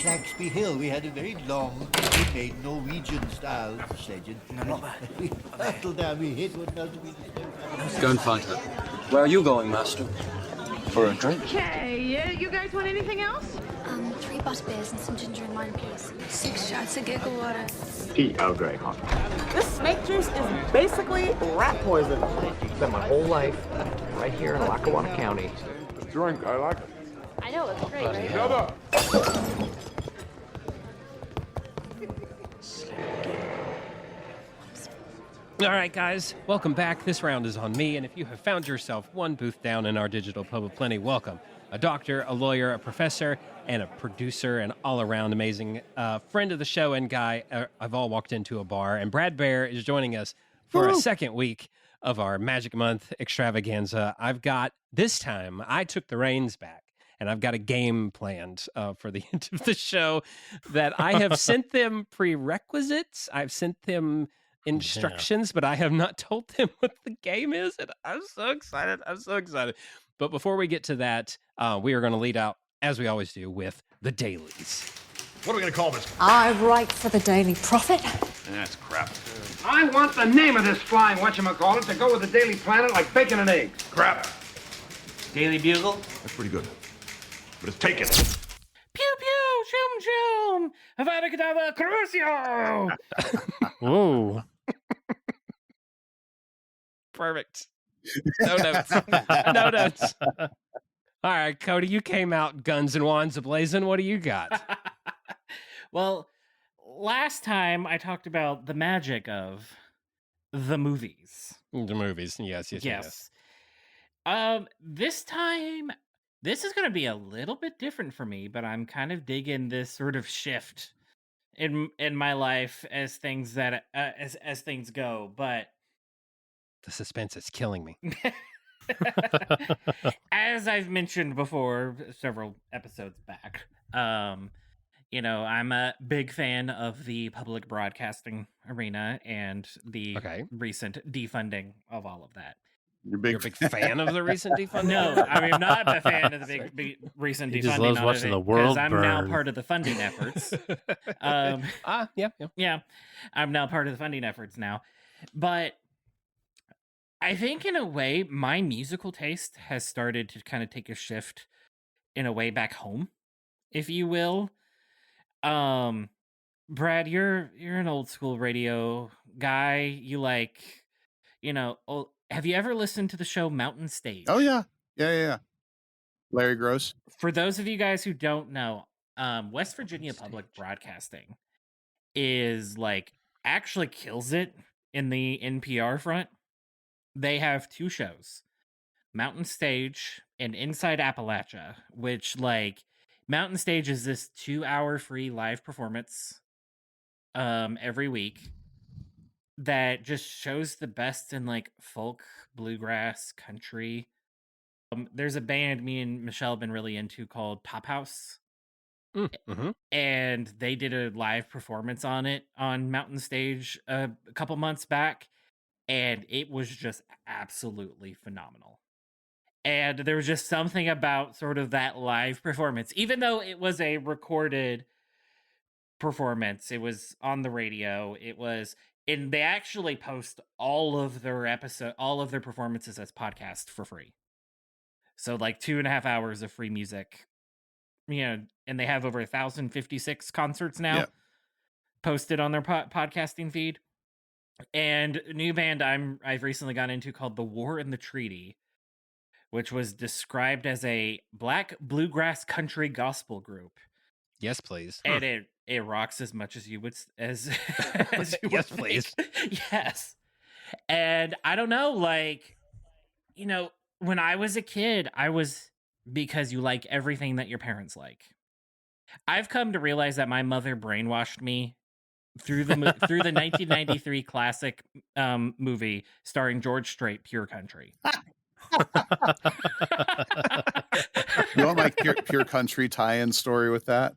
Claxby Hill. We had a very long, we-made Norwegian-style sledge. No, not that. We hurtled down, we hit one another. Go and find her. Where are you going, Master? For a drink? Okay, you guys want anything else? 3 butterbeers and some ginger and lime, please. 6 shots of giggle water. Pete Earl Grey, huh? This snake juice is basically rat poison. Spent my whole life right here in Lackawanna County. Drink, I like it. I know, it's great, right? Shut up! All right, guys, welcome back. This round is on me, and if you have found yourself one booth down in our digital pub of plenty, welcome. A doctor, a lawyer, a professor, and a producer, an all-around amazing friend of the show and guy. I've all walked into a bar, and Brad Bear is joining us for a second week of our Magic Month extravaganza. This time, I took the reins back, and I've got a game planned for the end of the show that I have sent them prerequisites. I've sent them instructions, but I have not told them what the game is, and I'm so excited. But before we get to that, we are going to lead out, as we always do, with the dailies. What are we going to call this? I write for the Daily Prophet. That's crap. I want the name of this flying whatchamacallit to go with the Daily Planet like bacon and eggs. Crap. Daily Bugle? That's pretty good. But it's taken. Pew pew, shum shum, Avada Kedavra, Crucio. Whoa. Perfect. No notes. No notes. All right, Cody, you came out guns and wands ablazing. What do you got? Well, last time I talked about the magic of the movies. The movies, yes. This time, this is going to be a little bit different for me, but I'm kind of digging this sort of shift in my life as things as things go. But the suspense is killing me. As I've mentioned before, several episodes back, I'm a big fan of the public broadcasting arena and the recent defunding of all of that. You're a big fan of the recent defunding? No, I mean, I'm not a fan of the big recent defunding. He just loves watching the world burn. I'm now part of the funding efforts. Yeah. I'm now part of the funding efforts now. But I think in a way, my musical taste has started to kind of take a shift in a way back home, if you will. Brad, you're an old school radio guy. You like, have you ever listened to the show Mountain Stage? Oh, yeah. Yeah. Larry Gross. For those of you guys who don't know, West Virginia Public Broadcasting is actually kills it in the NPR front. They have 2 shows, Mountain Stage and Inside Appalachia, which Mountain Stage is this 2-hour free live performance every week that just shows the best in folk, bluegrass, country. There's a band me and Michelle have been really into called Pop House. Mm-hmm. And they did a live performance on it on Mountain Stage a couple months back. And it was just absolutely phenomenal. And there was just something about sort of that live performance, even though it was a recorded performance, it was on the radio, and they actually post all of their performances as podcasts for free. So 2.5 hours of free music, and they have over 1,056 concerts now posted on their podcasting feed. And a new band I've recently gone into called The War and the Treaty, which was described as a black bluegrass country gospel group. Yes, please. And it rocks as much as you would as you yes, would please. Yes. And I don't know, when I was a kid, because you like everything that your parents like. I've come to realize that my mother brainwashed me through the 1993 classic movie starring George Strait, Pure Country. You want my Pure Country tie-in story with that?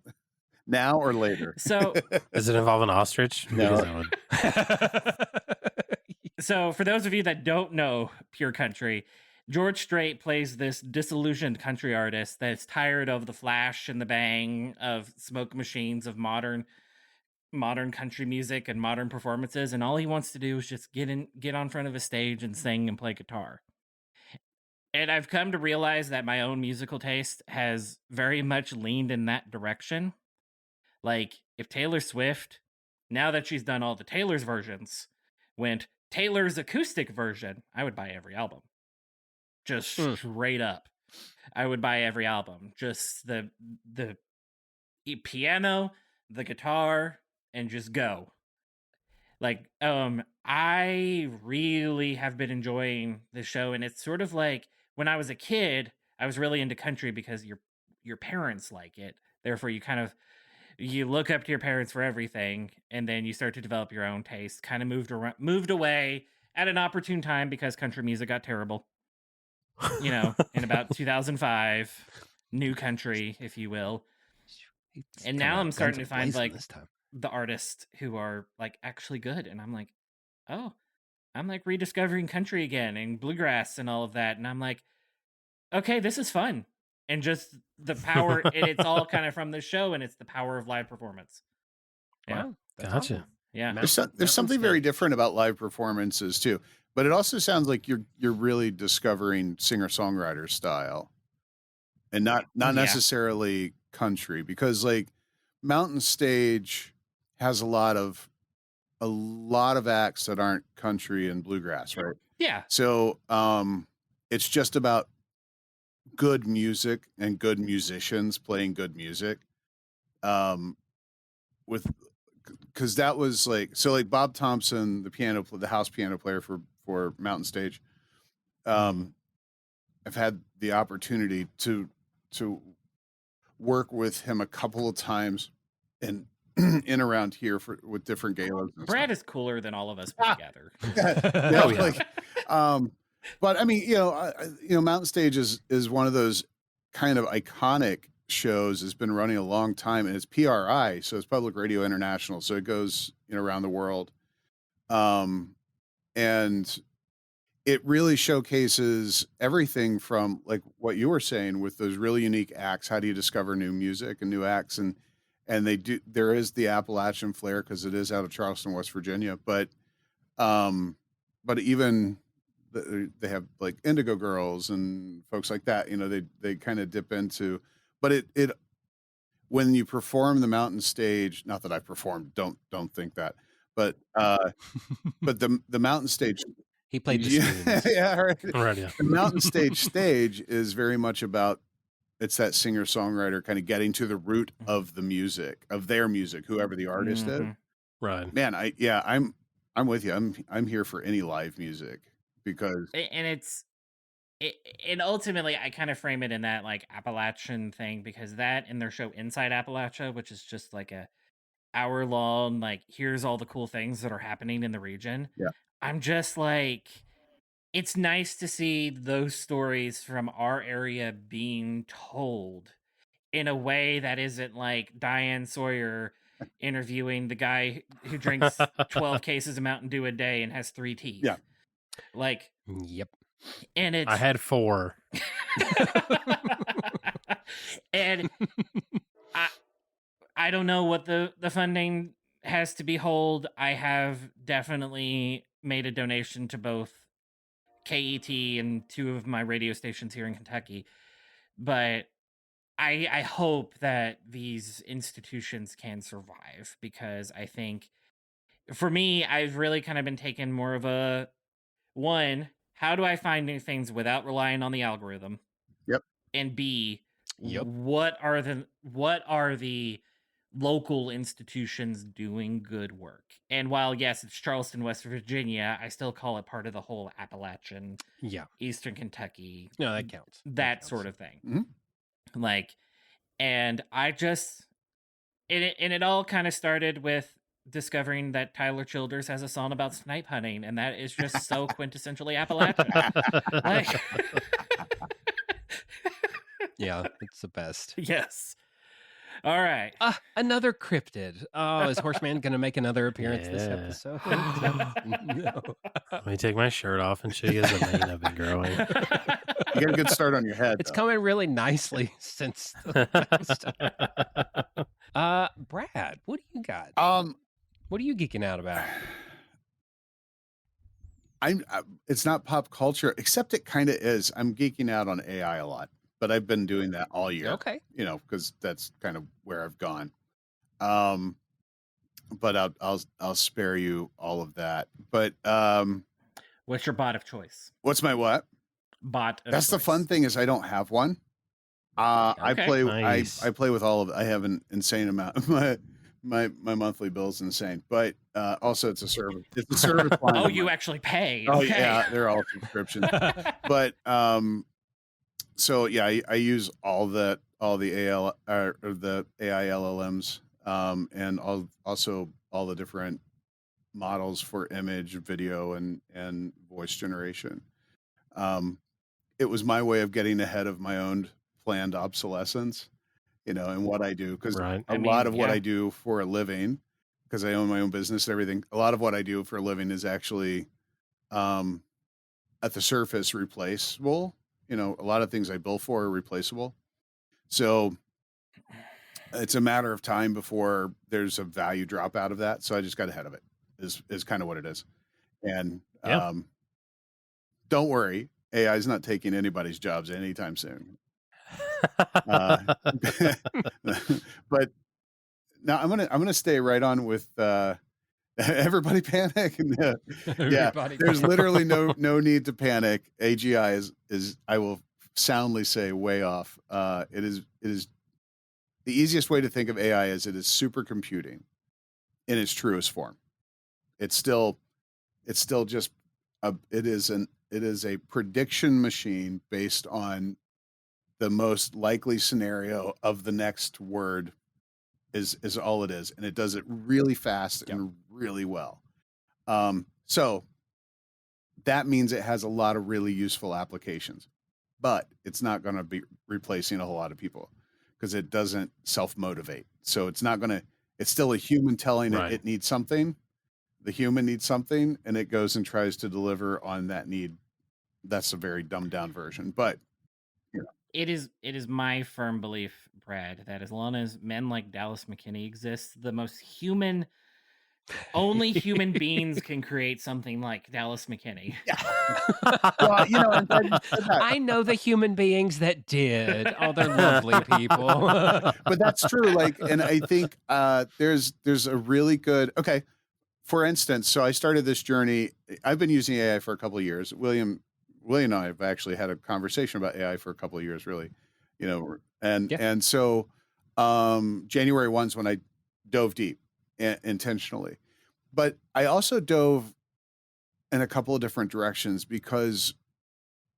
Now or later? So, does it involve an ostrich? No. So, for those of you that don't know Pure Country, George Strait plays this disillusioned country artist that's tired of the flash and the bang of smoke machines of modern country music and modern performances, and all he wants to do is just get on front of a stage and sing and play guitar. And I've come to realize that my own musical taste has very much leaned in that direction. Like, if Taylor Swift, now that she's done all the Taylor's versions, went Taylor's acoustic version, I would buy every album. Just straight up. I would buy every album. Just the piano, the guitar, and just go. Like, I really have been enjoying the show, and it's sort of like when I was a kid, I was really into country because your parents like it. Therefore, you look up to your parents for everything, and then you start to develop your own taste. Kind of moved away at an opportune time because country music got terrible. In about 2005, new country, if you will. And now I'm starting to find like the artists who are like actually good, and I'm like, oh, I'm like rediscovering country again and bluegrass and all of that, and I'm like, okay, this is fun. And just the power, and it's all kind of from the show, and it's the power of live performance. Yeah, wow, gotcha. Awesome. Yeah, there's something very different about live performances too. But it also sounds like you're really discovering singer-songwriter style, and not necessarily country, because like Mountain Stage has a lot of acts that aren't country and bluegrass, right? Yeah. So it's just about good music and good musicians playing good music. Because that was like, so like Bob Thompson, the house piano player for Mountain Stage. I've had the opportunity to work with him a couple of times in around here with different galas. Brad is cooler than all of us put together. But I mean, Mountain Stage is one of those kind of iconic shows. Has been running a long time, and it's PRI, so it's Public Radio International, so it goes around the world, and it really showcases everything from like what you were saying with those really unique acts. How do you discover new music and new acts? And there is the Appalachian flair because it is out of Charleston, West Virginia, but even they have like Indigo Girls and folks like that. They kind of dip into. But it when you perform the Mountain Stage, not that I've performed, don't think that, but the Mountain Stage, he played the yeah, right. Yeah. The Mountain Stage is very much about, it's that singer-songwriter kind of getting to the root of the music, of their music, whoever the artist is. Right. Man, I'm with you. I'm here for any live music because and ultimately, I kind of frame it in that like Appalachian thing, because that and their show Inside Appalachia, which is just like a hour-long, like, here's all the cool things that are happening in the region. Yeah. I'm just like, it's nice to see those stories from our area being told in a way that isn't like Diane Sawyer interviewing the guy who drinks 12 cases of Mountain Dew a day and has 3 teeth. Yeah. Like, yep. And it's, I had 4. and I don't know what the funding has to be hold. I have definitely made a donation to both KET and 2 of my radio stations here in Kentucky. But I hope that these institutions can survive, because I think for me, I've really kind of been taking more of a one, how do I find new things without relying on the algorithm? Yep. And B, yep. What are the local institutions doing good work? And while yes, it's Charleston, West Virginia, I still call it part of the whole Appalachian, Eastern Kentucky. No, that counts. That counts. Sort of thing. Mm-hmm. Like, and I just, it all kind of started with discovering that Tyler Childers has a song about snipe hunting, and that is just so quintessentially Appalachian. Yeah, it's the best. Yes. All right. Another cryptid. Oh, is Horseman going to make another appearance this Yeah. episode? No. Let me take my shirt off and show you the mane I've been growing. You get a good start on your head. It's though. coming really nicely since the last time. Brad, what do you got? What are you geeking out about? It's not pop culture, except it kind of is. I'm geeking out on AI a lot, but I've been doing that all year. Okay. You know, because that's kind of where I've gone. But I'll spare you all of that. But what's your bot of choice? What's my what? Bot of That's choice. the fun thing is I don't have one. I play Nice. I play with all of it. I have an insane amount. My monthly bill's insane, but also it's a service. It's a service line. Oh, you actually pay. Oh Okay. yeah, they're all subscriptions. But so yeah, I use all the AL or the AI LLMs, and also all the different models for image, video, and voice generation. It was my way of getting ahead of my own planned obsolescence, you know, and what I do, because Right. a lot of what I do for a living, because I own my own business and everything, a lot of what I do for a living is actually at the surface replaceable. You know, a lot of things I bill for are replaceable. So it's a matter of time before there's a value drop out of that. So I just got ahead of it is kind of what it is. And don't worry, AI is not taking anybody's jobs anytime soon. But now I'm gonna stay right on with everybody panic. Yeah, there's literally no need to panic. AGI is I will soundly say way off. It is the easiest way to think of AI is it is supercomputing in its truest form. It's still just it is a prediction machine based on the most likely scenario of the next word is all it is. And it does it really fast and really well. So that means it has a lot of really useful applications, but it's not going to be replacing a whole lot of people because it doesn't self-motivate. So it's still a human telling it it needs something. The human needs something and it goes and tries to deliver on that need. That's a very dumbed down version, but It is my firm belief, Brad, that as long as men like Dallas McKinney exist, the most human, only human beings can create something like Dallas McKinney. Well, you know, I'm glad you said that. I know the human beings that did. Oh, they're lovely people. But that's true. Like, and I think there's a really good. Okay, for instance, so I started this journey. I've been using AI for a couple of years. William and I have actually had a conversation about AI for a couple of years, really, you know, and so January 1's when I dove deep intentionally, but I also dove in a couple of different directions because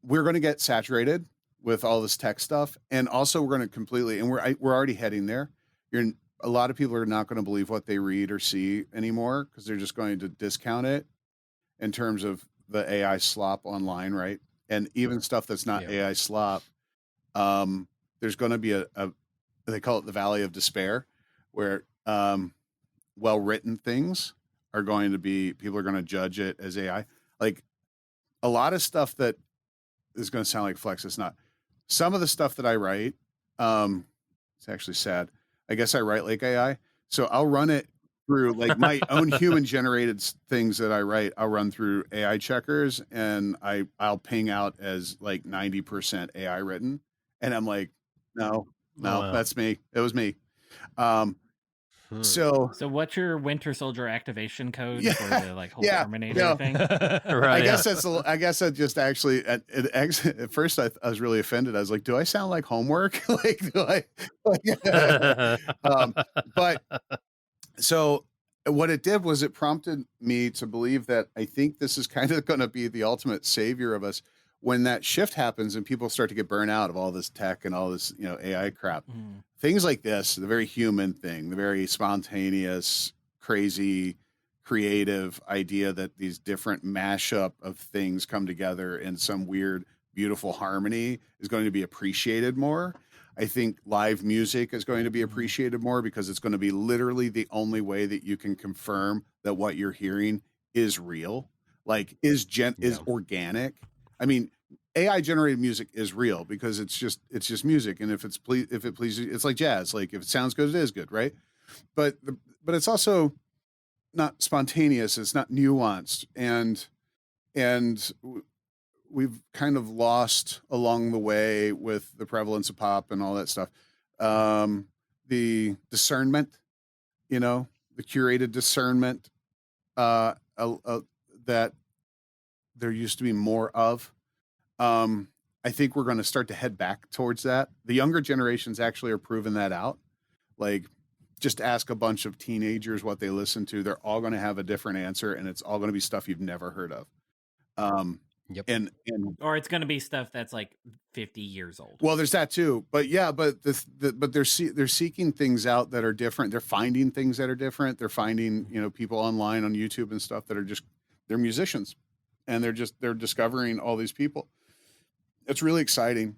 we're going to get saturated with all this tech stuff, and also we're going to completely, and we're already heading there. A lot of people are not going to believe what they read or see anymore because they're just going to discount it in terms of the AI slop online, right? And even stuff that's not AI slop, there's going to be a they call it the valley of despair, where well-written things are going to be, people are going to judge it as AI. Like a lot of stuff that is going to sound like flex, it's not. Some of the stuff that I write, it's actually sad. I guess I write like AI. So I'll run it through like my own human generated things that I write. I'll run through AI checkers and I'll ping out as like 90% AI written. And I'm like, no, that's me. It was me. So what's your Winter Soldier activation code for the like whole Terminator no. thing? I guess that just actually at first I was really offended. I was like, do I sound like homework? Like, do I? But so what it did was it prompted me to believe that I think this is kind of going to be the ultimate savior of us when that shift happens and people start to get burnt out of all this tech and all this, you know, AI crap. Things like this, the very human thing, the very spontaneous, crazy, creative idea that these different mashup of things come together in some weird, beautiful harmony is going to be appreciated more. I think live music is going to be appreciated more because it's going to be literally the only way that you can confirm that what you're hearing is real, like is organic. I mean, AI generated music is real because it's just music, and if it pleases you, it's like jazz. Like if it sounds good, it is good, right? But it's also not spontaneous. It's not nuanced, and we've kind of lost along the way with the prevalence of pop and all that stuff. The discernment, the curated discernment that there used to be more of. I think we're going to start to head back towards that. The younger generations actually are proving that out. Like, just ask a bunch of teenagers what they listen to. They're all going to have a different answer, and it's all going to be stuff you've never heard of. And or it's going to be stuff that's like 50 years old. Well, there's that too. But yeah, but they're seeking things out that are different. They're finding things that are different. They're finding, people online on YouTube and stuff that are they're musicians, and they're discovering all these people. It's really exciting.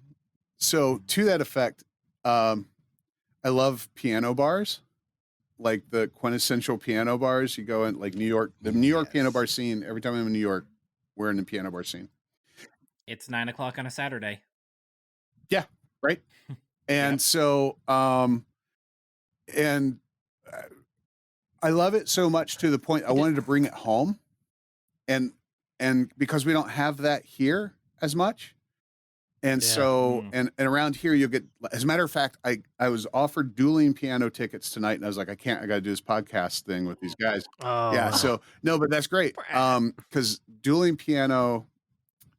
So to that effect, I love piano bars, like the quintessential piano bars. You go in like New York, the New York piano bar scene. Every time I'm in New York, we're in the piano bar scene. It's 9:00 on a Saturday. Yeah. Right. And so, and I love it so much to the point I wanted to bring it home, and because we don't have that here as much. And so, and around here you'll get, as a matter of fact, I was offered dueling piano tickets tonight, and I was like, I got to do this podcast thing with these guys. Yeah. So no, but that's great. Cause dueling piano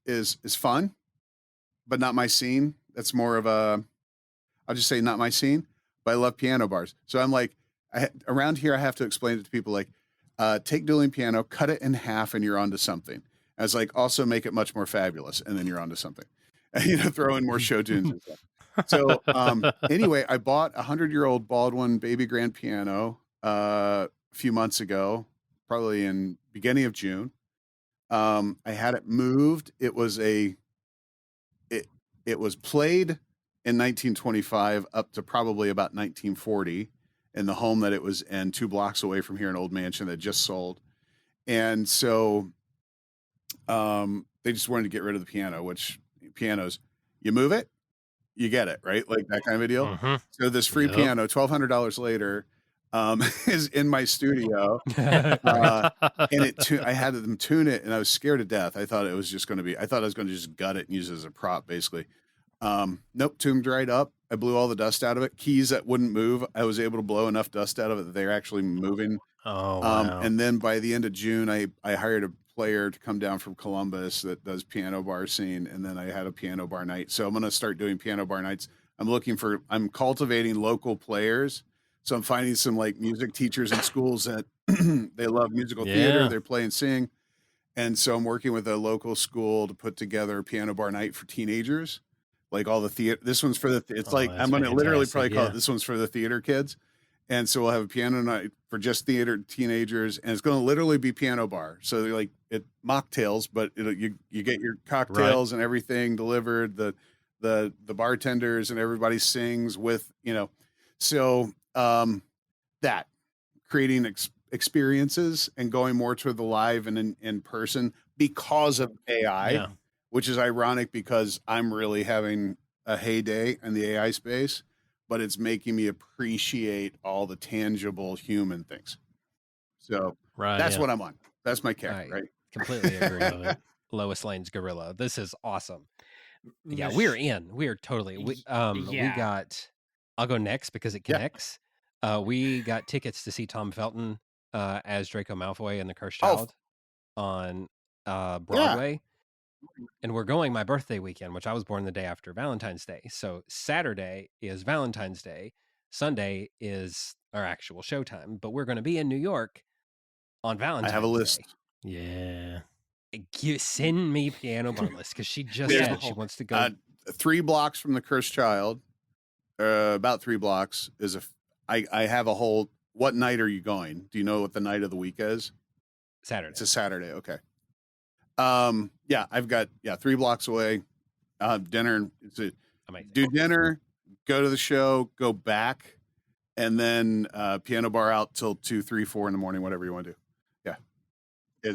is fun, but not my scene. That's more of I'll just say not my scene, but I love piano bars. So I'm like, around here, I have to explain it to people like, take dueling piano, cut it in half, and you're onto something. I was like, also make it much more fabulous, and then you're onto something. Throw in more show tunes and stuff. So anyway, I bought a 100-year-old Baldwin baby grand piano a few months ago, probably in beginning of June. I had it moved. It was played in 1925 up to probably about 1940 in the home that it was in 2 blocks away from here, an old mansion that just sold. And so they just wanted to get rid of the piano, which pianos, you move it, you get it, right? Like that kind of a deal. So this free piano, $1,200 later, is in my studio, and I had them tune it, and I was scared to death. I thought I was going to just gut it and use it as a prop, basically. Nope, tuned right up. I blew all the dust out of it. Keys that wouldn't move, I was able to blow enough dust out of it that they're actually moving. Wow. And then by the end of June, I hired a player to come down from Columbus that does piano bar scene, and then I had a piano bar night. So I'm going to start doing piano bar nights. I'm cultivating local players. So I'm finding some like music teachers in schools that they love musical theater. They're play and sing. And so I'm working with a local school to put together a piano bar night for teenagers. Like all the theater, this one's for I'm going to literally probably call it, this one's for the theater kids. And so we'll have a piano night for just theater teenagers, and it's going to literally be piano bar. So they're like mocktails, but you get your cocktails and everything delivered. The bartenders and everybody sings with, so that creating experiences and going more to the live and in person because of AI, which is ironic because I'm really having a heyday in the AI space. But it's making me appreciate all the tangible human things. So that's what I'm on. That's my character, right? Completely agree. Lois Lane's Gorilla. This is awesome. Yeah, we're in. We are totally. We got. I'll go next because it connects. We got tickets to see Tom Felton as Draco Malfoy in The Cursed Child on Broadway. And we're going my birthday weekend, which I was born the day after Valentine's Day. So Saturday is Valentine's Day. Sunday is our actual showtime. But we're going to be in New York on Valentine's Day. I have a list. Yeah. Send me piano bar list because she just said she wants to go. 3 blocks from The Cursed Child, about 3 blocks, is I have a whole. What night are you going? Do you know what the night of the week is? Saturday. It's a Saturday. Okay. I've got 3 blocks away. Dinner. Do dinner, go to the show, go back, and then piano bar out till 2, 3, 4 in the morning, whatever you want to do. Yeah.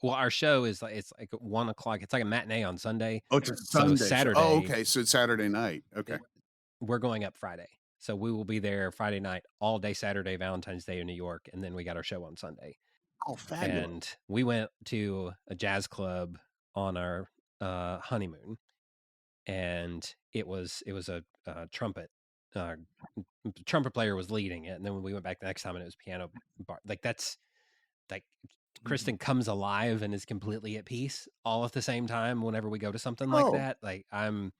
Our show is like, it's like at 1 o'clock. It's like a matinee on Sunday. Oh, it's a Sunday. So Saturday. Oh, okay. So it's Saturday night. Okay. We're going up Friday. So we will be there Friday night, all day Saturday, Valentine's Day in New York. And then we got our show on Sunday. Oh, fabulous. And we went to a jazz club on our honeymoon. And it was a trumpet. Trumpet player was leading it. And then when we went back the next time and it was piano bar. Like that's like Kristen comes alive and is completely at peace all at the same time whenever we go to something like that. Like I'm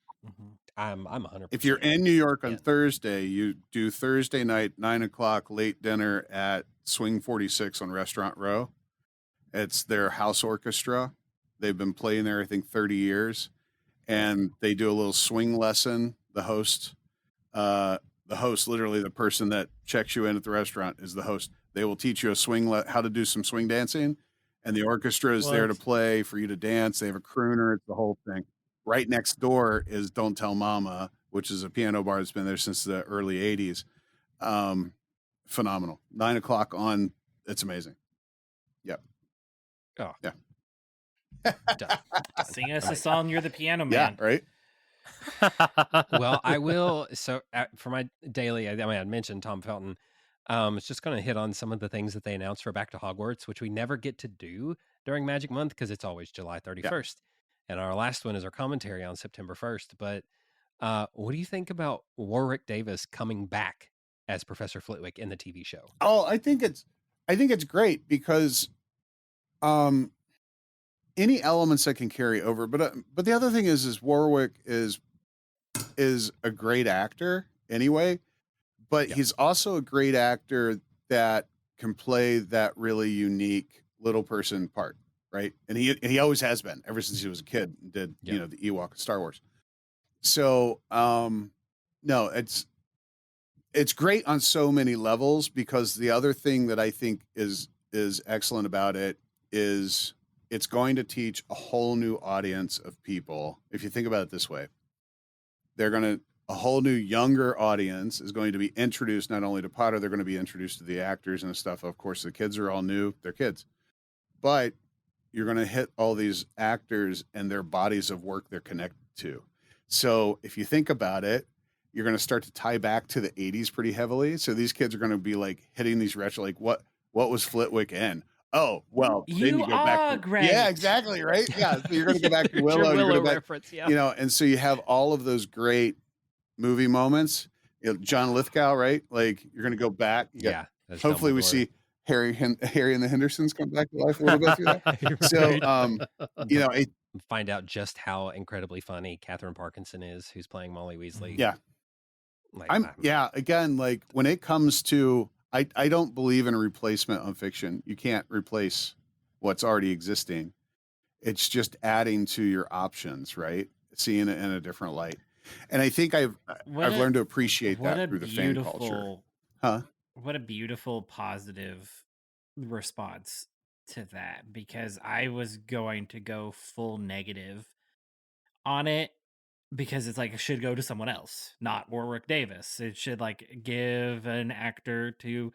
100%. If you're in New York on Thursday, you do Thursday night, 9 o'clock, late dinner at Swing 46 on Restaurant Row. It's their house orchestra. They've been playing there, I think, 30 years. And they do a little swing lesson. The host, literally the person that checks you in at the restaurant is the host. They will teach you how to do some swing dancing. And the orchestra is there to play for you to dance. They have a crooner. It's the whole thing. Right next door is Don't Tell Mama, which is a piano bar that's been there since the early 80s. Phenomenal. 9 o'clock on. It's amazing. Yep. Oh. Yeah. Sing us a song. You're the piano man. Yeah, right. Well, I will. So for my daily, I mean, I mentioned Tom Felton. It's just going to hit on some of the things that they announced for Back to Hogwarts, which we never get to do during Magic Month because it's always July 31st. Yeah. And our last one is our commentary on September 1st. But what do you think about Warwick Davis coming back as Professor Flitwick in the TV show? Oh, I think it's great because any elements that can carry over. But the other thing is Warwick is a great actor anyway. But he's also a great actor that can play that really unique little person part, right? And he always has been ever since he was a kid and did the Ewok in Star Wars. So no, it's great on so many levels because the other thing that I think is excellent about it is it's going to teach a whole new audience of people. If you think about it this way, a whole new younger audience is going to be introduced not only to Potter, they're going to be introduced to the actors and stuff. Of course, the kids are all new. They're kids. But you're going to hit all these actors and their bodies of work they're connected to. So if you think about it, you're going to start to tie back to the 80s pretty heavily. So these kids are going to be like hitting these retro, like what was Flitwick in? Oh, well, then you go back. Yeah, exactly. Right. Yeah. So you're going to go back to Willow. You're going to reference, and so you have all of those great movie moments. John Lithgow, right? Like you're going to go back. Hopefully we see Harry and the Hendersons come back to life a little bit through that. So, find out just how incredibly funny Catherine Parkinson is, who's playing Molly Weasley. Yeah. Again, like when it comes to, I don't believe in a replacement on fiction. You can't replace what's already existing. It's just adding to your options, right? Seeing it in a different light. And I think I've learned to appreciate that through the fan culture. What a beautiful, positive response to that, because I was going to go full negative on it because it's like it should go to someone else, not Warwick Davis. It should like give an actor to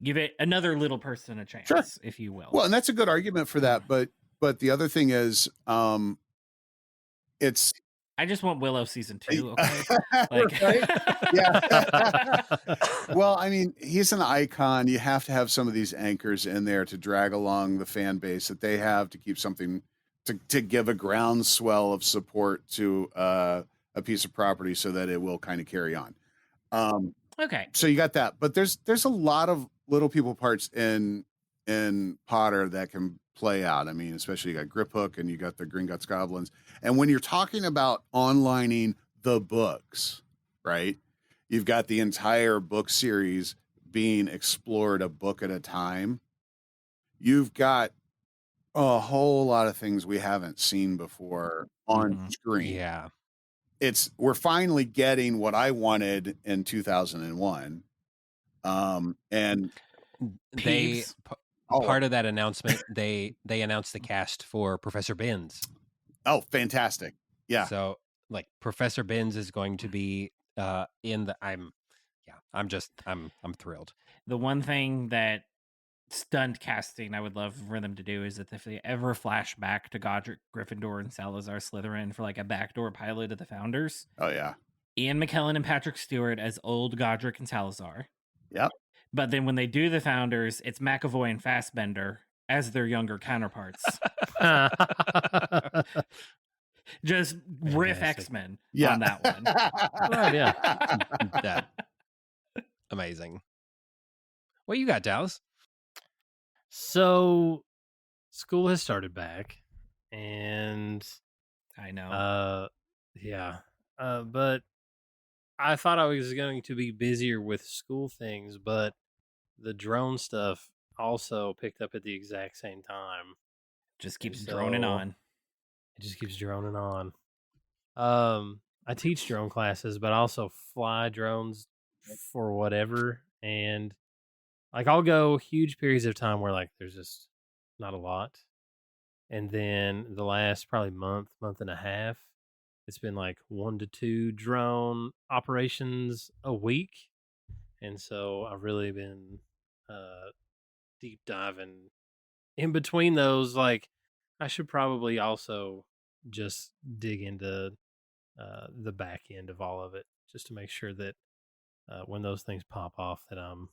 give it another little person a chance, if you will. Well, and that's a good argument for that. But the other thing is, it's. I just want Willow season 2. Okay. Well, I mean, he's an icon. You have to have some of these anchors in there to drag along the fan base that they have to keep something to give a groundswell of support to a piece of property so that it will kind of carry on. Okay. So you got that, but there's a lot of little people parts in Potter that can play out. I mean, especially you got Griphook and you got the Gringotts Goblins. And when you're talking about onlining the books, right? You've got the entire book series being explored a book at a time. You've got a whole lot of things we haven't seen before on screen. Yeah. We're finally getting what I wanted in 2001. And part of that announcement, they announced the cast for Professor Binns. Oh, fantastic. Yeah. So like Professor Binns is going to be I'm thrilled. The one thing that stunt casting I would love for them to do is that if they ever flash back to Godric Gryffindor and Salazar Slytherin for like a backdoor pilot of the Founders. Oh yeah. Ian McKellen and Patrick Stewart as old Godric and Salazar. Yep. But then when they do the Founders, it's McAvoy and Fassbender as their younger counterparts. Just riff X-Men on that one. Yeah. That amazing. What you got, Dallas? So, school has started back, and I know. But I thought I was going to be busier with school things, but the drone stuff also picked up at the exact same time. Just keeps droning on. It just keeps droning on. I teach drone classes, but I also fly drones for whatever. And like I'll go huge periods of time where like there's just not a lot. And then the last probably month and a half, it's been like 1 to 2 drone operations a week. And so I've really been deep diving in between those. Like I should probably also just dig into the back end of all of it just to make sure that when those things pop off that I'm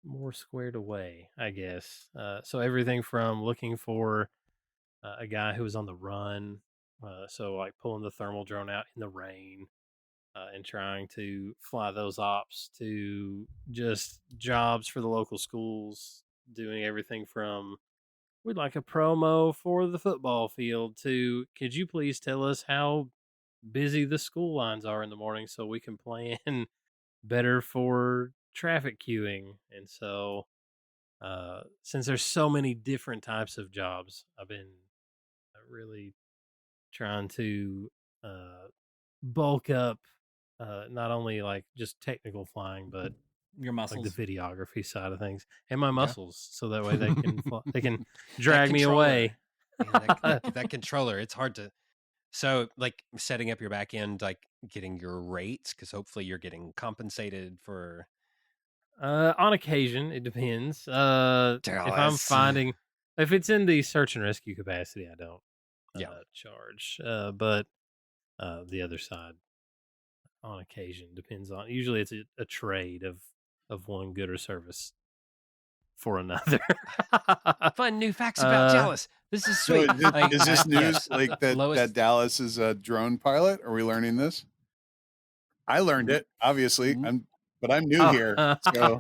more squared away, I guess. So everything from looking for a guy who was on the run, so like pulling the thermal drone out in the rain and trying to fly those ops, to just jobs for the local schools, doing everything from we'd like a promo for the football field to could you please tell us how busy the school lines are in the morning so we can plan better for traffic queuing. And so since there's so many different types of jobs, I've been really trying to bulk up not only like just technical flying, but your muscles, like the videography side of things, and my muscles, so that way they can they can drag me away. Yeah, that controller, it's hard to. So, like setting up your back end, like getting your rates, because hopefully you're getting compensated for. On occasion, it depends. If it's in the search and rescue capacity, I don't charge. But the other side, on occasion, depends on. Usually, it's a trade of one good or service for another. Fun new facts about Dallas. This is sweet. So is this news like that Dallas is a drone pilot? Are we learning this? I learned it, obviously. But I'm new here. So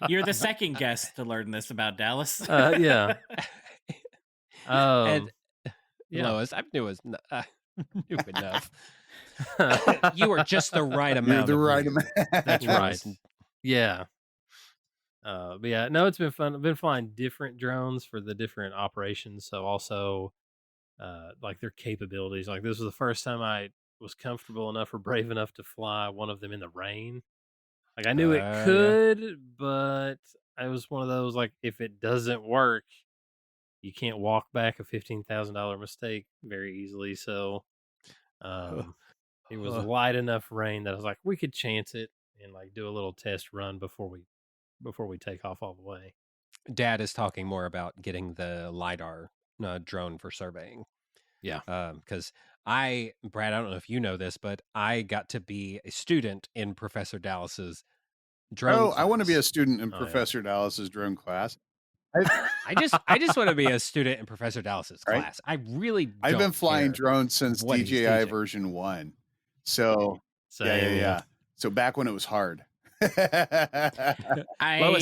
you're the second guest to learn this about Dallas. Yeah. And Lois, I knew it was knew enough. You were just the right amount. You're the right amount. That's right. Yeah. But yeah, no, it's been fun. I've been flying different drones for the different operations. So also, like their capabilities. Like this was the first time I was comfortable enough or brave enough to fly one of them in the rain. Like I knew it could, but I was one of those like if it doesn't work, you can't walk back a $15,000 mistake very easily. So, it was light enough rain that I was like, we could chance it and like do a little test run before we take off all the way. Dad is talking more about getting the LiDAR drone for surveying. Yeah. Because Brad, I don't know if you know this, but I got to be a student in Professor Dallas's drone class. I want to be a student in Professor Dallas's drone class. I just want to be a student in Professor Dallas's class. I really don't I've been flying care drones since what he's DJI teaching. version 1. So yeah. So back when it was hard. Lois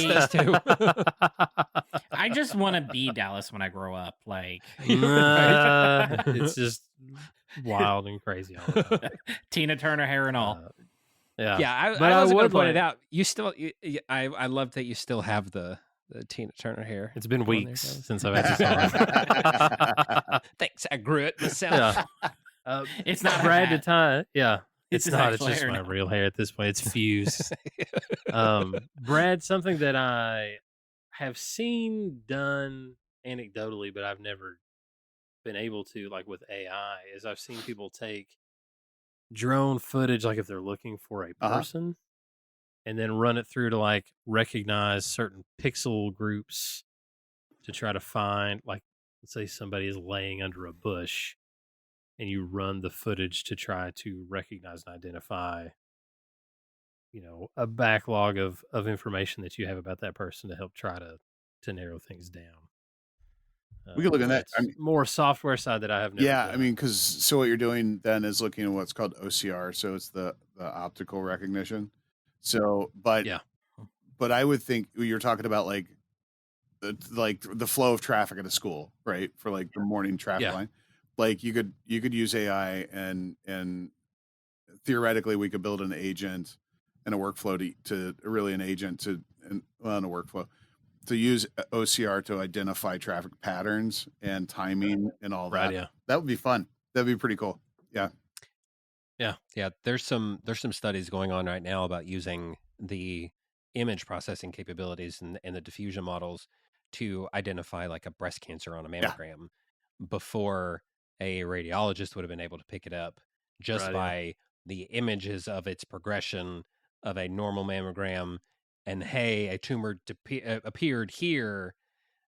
does too. I just want to be Dallas when I grow up. Like it's just wild and crazy all the time. Tina Turner hair and all. Yeah. But I was going would to point it out. You still, I love that you still have the Tina Turner hair. It's been weeks since I've had Thanks, I grew it myself. Yeah. It's not Brad to tie. Yeah. It's not. It's just hair my now. real hair at this point. It's fused. Brad, something that I have seen done anecdotally, but I've never been able to, like with AI, is I've seen people take drone footage, like if they're looking for a person, and then run it through to like recognize certain pixel groups to try to find, like, let's say somebody is laying under a bush, and you run the footage to try to recognize and identify, a backlog of information that you have about that person to help try to narrow things down. We could look at that. More software side that I have never done. I mean, because what you're doing then is looking at what's called OCR, so it's the optical recognition. So, but I would think you're talking about like the flow of traffic at a school, right? For like the morning traffic line, like you could use AI and theoretically we could build an agent and a workflow to use OCR to identify traffic patterns and timing and all that. Right, yeah. That would be fun. That'd be pretty cool. Yeah. Yeah. There's some studies going on right now about using the image processing capabilities and the diffusion models to identify like a breast cancer on a mammogram before a radiologist would have been able to pick it up just by the images of its progression of a normal mammogram. And hey, a tumor appeared here,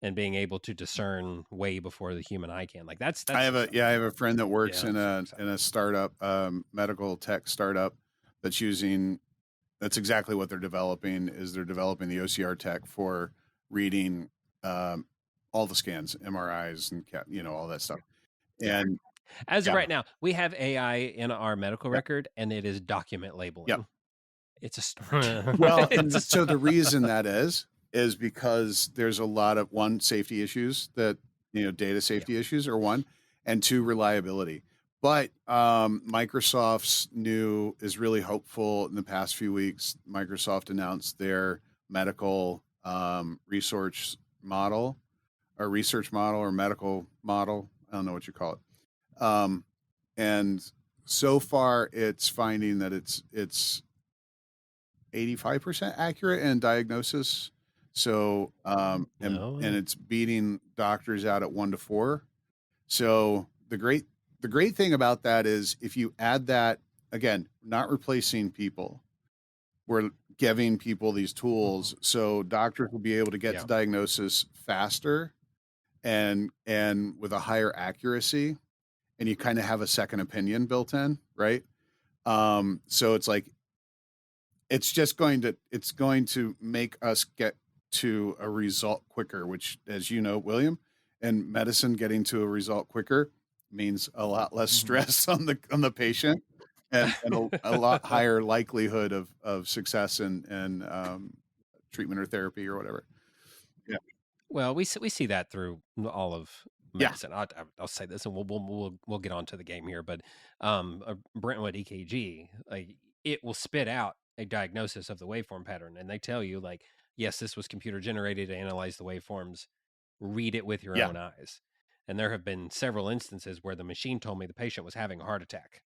and being able to discern way before the human eye can. Like that's I have a friend that works in a startup, medical tech startup that's exactly what they're developing. They're developing the OCR tech for reading all the scans, MRIs, and all that stuff. And as of right now, we have AI in our medical record, and it is document labeling. Yep. It's a start. Well, so the reason that is because there's a lot of safety issues that data safety issues are one, and two, reliability. But Microsoft's is really hopeful. In the past few weeks, Microsoft announced their medical research model or medical model. I don't know what you call it. And so far, it's finding that it's 85% accurate in diagnosis. So, and it's beating doctors out at 1 to 4. So the great thing about that is if you add that, again, not replacing people, we're giving people these tools so doctors will be able to get to diagnosis faster and with a higher accuracy, and you kind of have a second opinion built in, right? So it's like, it's going to make us get to a result quicker, which, as you know, William, in medicine, getting to a result quicker means a lot less stress on the patient and a lot higher likelihood of success and treatment or therapy or whatever. Yeah. Well, we see that through all of medicine. I'll say this, and we'll get on to the game here, but a Brentwood EKG, like, it will spit out a diagnosis of the waveform pattern, and they tell you, like, yes, this was computer generated to analyze the waveforms. Read it with your own eyes. And there have been several instances where the machine told me the patient was having a heart attack.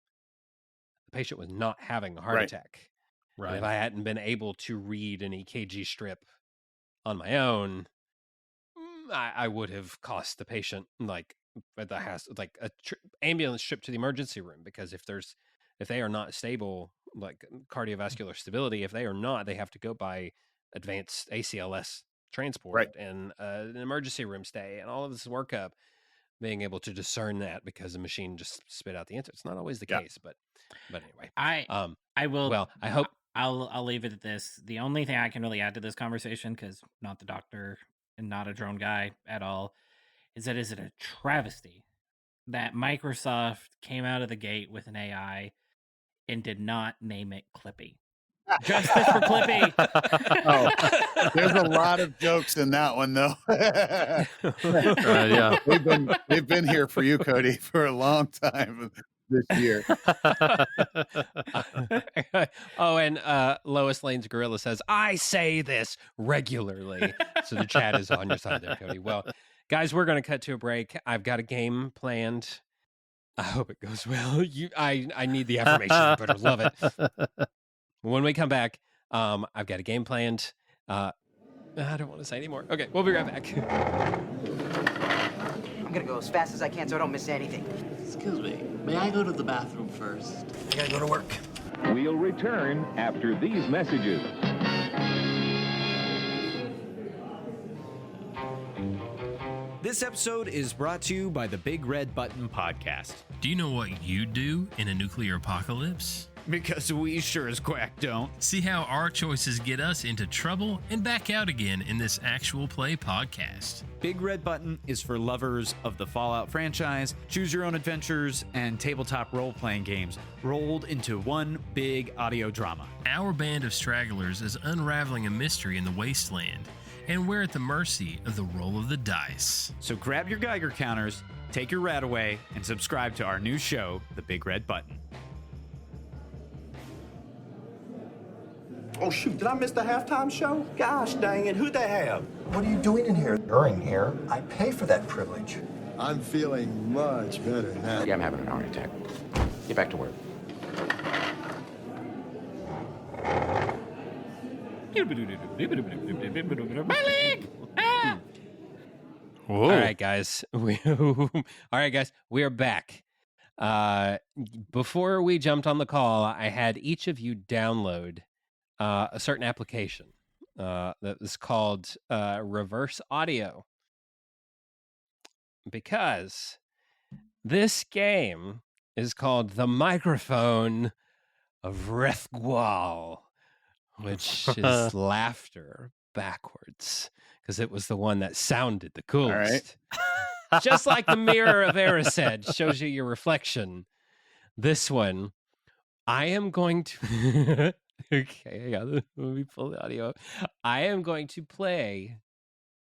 The patient was not having a heart attack. Right. And if I hadn't been able to read an EKG strip on my own, I would have cost the patient like a ambulance trip to the emergency room, because if they are not stable, like cardiovascular stability, if they are not, they have to go by advanced ACLS transport and an emergency room stay and all of this workup, being able to discern that because the machine just spit out the answer. It's not always the case, but anyway, I will. Well, I hope I'll leave it at this. The only thing I can really add to this conversation, because not the doctor and not a drone guy at all, is it a travesty that Microsoft came out of the gate with an AI and did not name it Clippy. Justice for Clippy. There's a lot of jokes in that one, though. We've been here for you, Cody, for a long time this year. And Lois Lane's Gorilla says, I say this regularly. So the chat is on your side there, Cody. Well, guys, we're going to cut to a break. I've got a game planned. I hope it goes well. I need the affirmation. You better love it. When we come back, I've got a game planned. I don't want to say anymore. Okay, we'll be right back. gonna go as fast as I can so I don't miss anything. Excuse me, may I go to the bathroom first? I gotta go to work. We'll return after these messages. This episode is brought to you by the Big Red Button Podcast. Do you know what you'd do in a nuclear apocalypse? Because we sure as quack don't. See how our choices get us into trouble and back out again in this actual play podcast. Big Red Button is for lovers of the Fallout franchise, choose your own adventures, and tabletop role-playing games rolled into one big audio drama. Our band of stragglers is unraveling a mystery in the wasteland, and we're at the mercy of the roll of the dice. So grab your Geiger counters, take your rat away, and subscribe to our new show, The Big Red Button. Oh, shoot, did I miss the halftime show? Gosh dang it, who'd they have? What are you doing in here? You're in here. I pay for that privilege. I'm feeling much better now. Yeah, I'm having an heart attack. Get back to work. My leg! Ah! All right, guys. All right, guys. We are back. Before we jumped on the call, I had each of you download a certain application that was called Reverse Audio, because this game is called The Microphone of Rethgual, which is laughter backwards, because it was the one that sounded the coolest. All right. Just like the mirror of Erised shows you your reflection, this one, I am going to... Okay, let me pull the audio up. I am going to play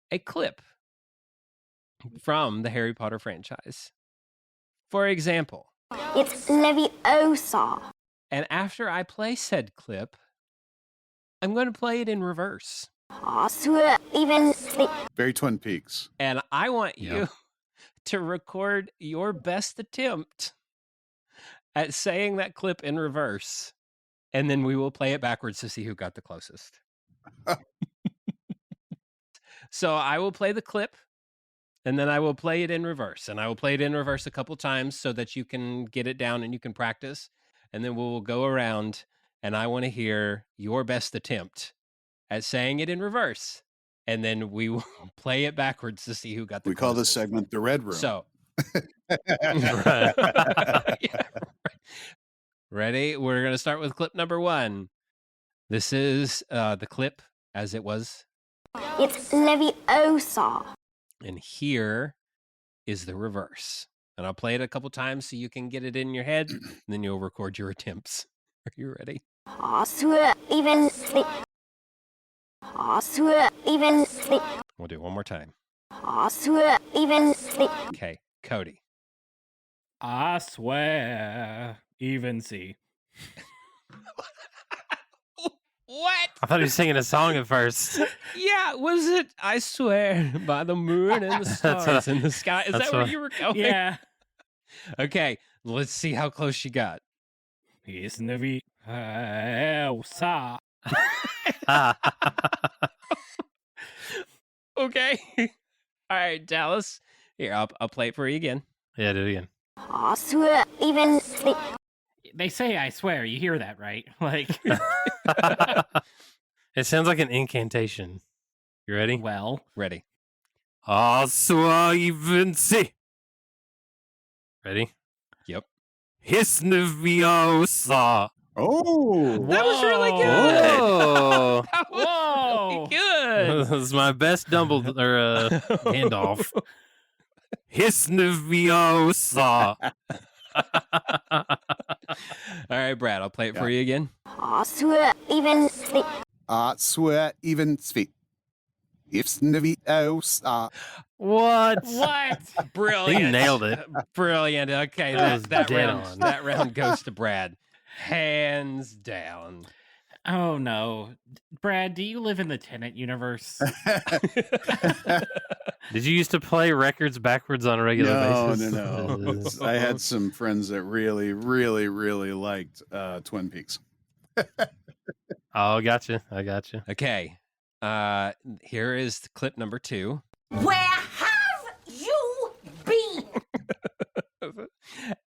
a clip from the Harry Potter franchise. For example, It's Leviosa. And after I play said clip, I'm going to play it in reverse. Very Twin Peaks. And I want you to record your best attempt at saying that clip in reverse. And then we will play it backwards to see who got the closest. So I will play the clip, and then I will play it in reverse. And I will play it in reverse a couple times so that you can get it down and you can practice. And then we'll go around, and I want to hear your best attempt at saying it in reverse. And then we will play it backwards to see who got the We call this segment the Red Room. So. Yeah, right. Ready? We're going to start with clip number 1. This is the clip as it was. It's Leviosa. And here is the reverse. And I'll play it a couple times so you can get it in your head, and then you'll record your attempts. Are you ready? We'll do it one more time. Okay, Cody. I swear, even see. What? I thought he was singing a song at first. Yeah, was it? I swear by the moon and the stars in the sky. Is that where you were going? Yeah. Okay, let's see how close you got. It's Leviosa. Okay. All right, Dallas. Here, I'll play it for you again. Yeah, do it again. They say I swear. You hear that, right? Like, it sounds like an incantation. You ready? Well, ready. I swear even see. Ready? Yep. His Leviosa. Oh, that was really good. Whoa. That was really good. This is my best Dumbledore Gandalf. His Leviosa. All right, Brad, I'll play it for you again. Swear even speak. It's Leviosa. What? Brilliant. He nailed it. Brilliant. Okay, that round goes to Brad. Hands down. Oh no, Brad, do you live in the Tenet universe? Did you used to play records backwards on a regular basis? No. I had some friends that really, really, really liked Twin Peaks. Oh, gotcha. I gotcha. Okay. Here is clip number 2. Where have you been?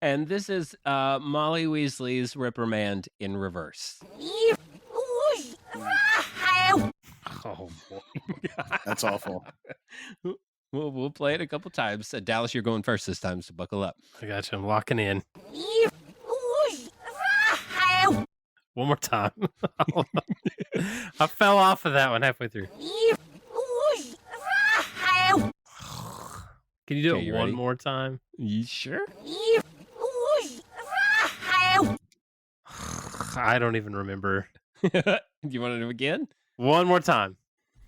And this is Molly Weasley's reprimand in reverse. Oh, boy. That's awful. We'll play it a couple times. Dallas, you're going first this time, so buckle up. I got you. I'm locking in. One more time. I fell off of that one halfway through. Can you do it one more time? You sure? I don't even remember. Do you want to do it again? One more time.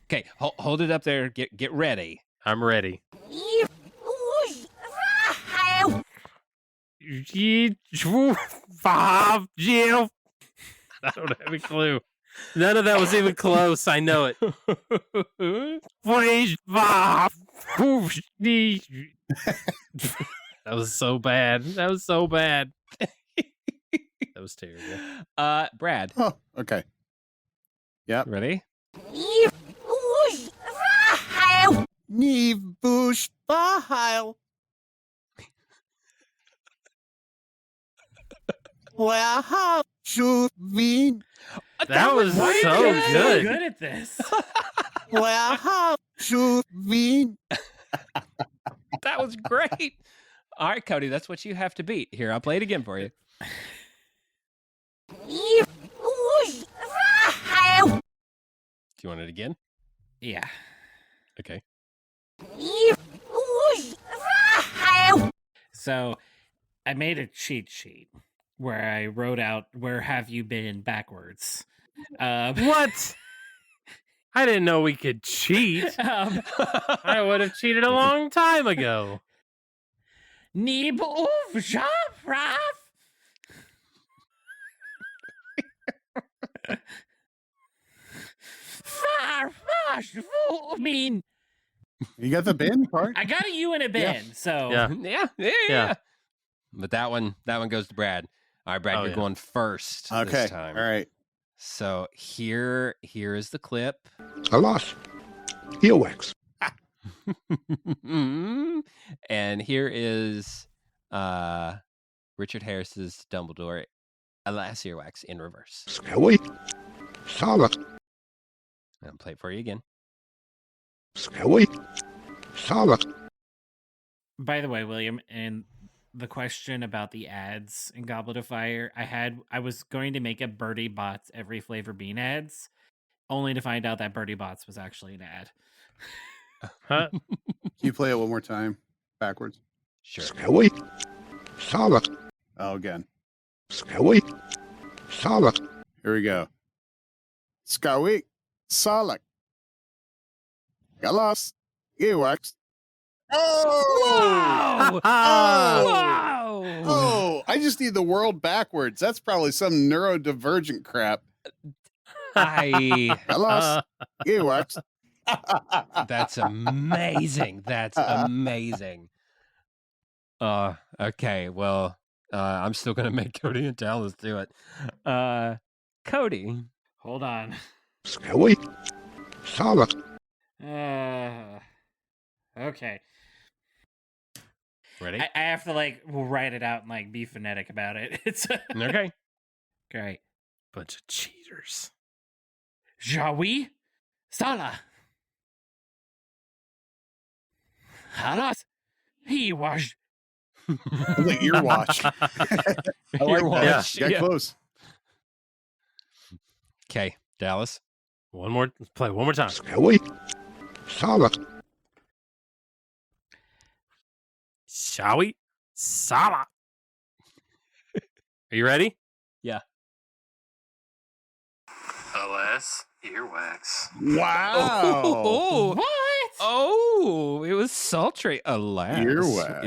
Okay, hold it up there. Get ready. I'm ready. I don't have a clue. None of that was even close. I know it. That was so bad. That was so bad. That was terrible. Brad. Oh, okay. Yep. Ready? Neve Bush Bahile. Where have you been? That was so good. Good at this. Where have you been? That was great. All right, Cody, that's what you have to beat. Here, I'll play it again for you. Do you want it again? Yeah. Okay. So I made a cheat sheet where I wrote out "Where have you been?" backwards. What? I didn't know we could cheat. I would have cheated a long time ago. Nieb of Shop mean, you got the bend part. I got a U and a bend, so yeah. But that one goes to Brad. All right, Brad, you're going first. Okay, this time. All right. So here is the clip. Alas, earwax. And here is Richard Harris's Dumbledore, Alas Earwax in reverse. Scary. Solid. I'll play it for you again. Scary. Solid. By the way, William, and the question about the ads in Goblet of Fire, I was going to make a Birdie Bots every flavor bean ads, only to find out that Birdie Bots was actually an ad. Huh? Can you play it one more time backwards? Sure. Scary. Solid. Oh, again. Scary. Solid. Here we go. Scary. Solid. Galas. Earwax. Oh! Wow! Oh! I just need the world backwards. That's probably some neurodivergent crap. Galas. Earwax. That's amazing. That's amazing. Okay, well, I'm still gonna make Cody and Dallas do it. Cody. Hold on. Scary. Solid. Okay. Ready? I have to write it out and be phonetic about it. It's Okay. Great. Bunch of cheaters. Jawi Sala. Halas. He was. The ear watch. I like that. Yeah. Got close. Okay, Dallas. Let's play one more time. Scary. Solid. Shall we? Sala. Are you ready? Yeah. Alas, earwax. Wow. Oh, What? oh, it was sultry. Alas. Earwax.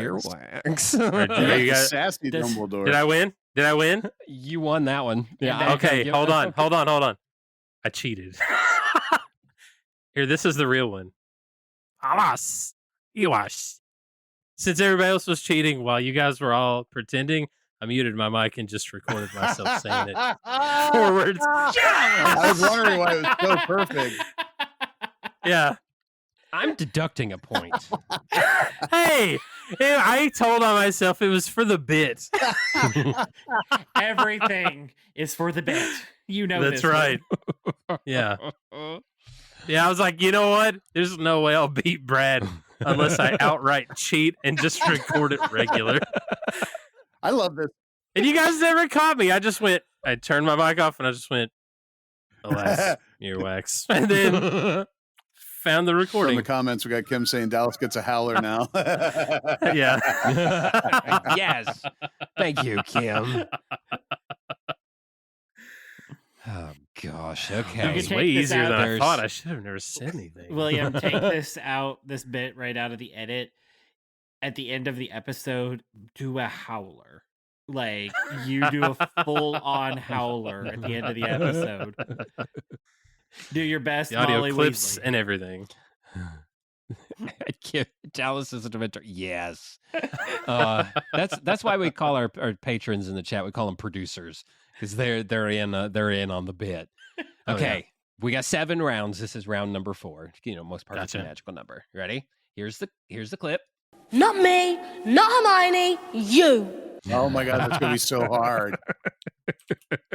Earwax. You got- Sassy Dumbledore. Did I win? You won that one. Yeah. Okay, hold on. I cheated. Here, this is the real one. Alas. Ewash. Since everybody else was cheating while you guys were all pretending, I muted my mic and just recorded myself saying it forwards. I was wondering why it was so perfect. Yeah. I'm deducting a point. Hey, And I told on myself it was for the bit. Everything is for the bit. You know That's this, right. Yeah. Yeah, I was like, you know what? There's no way I'll beat Brad unless I outright cheat and just record it regular. I love this. And you guys never caught me. I turned my mic off and I just went, alas, earwax. And then found the recording. From the comments, we got Kim saying Dallas gets a howler now. Yeah. Yes. Thank you, Kim. Oh, gosh. Okay. It's way easier than I thought. I should have never said anything. William, take this bit right out of the edit. At the end of the episode, do a howler. Like, you do a full-on howler at the end of the episode. Do your best, the audio Molly clips Weasley. and everything. Dallas is an inventor. Yes. That's why we call our patrons in the chat. We call them producers because they're in on the bit. Okay, we got 7 rounds. This is round number 4. Most part it's a magical number. Ready? Here's the clip. Not me, not Hermione, you. Oh my God, that's gonna be so hard.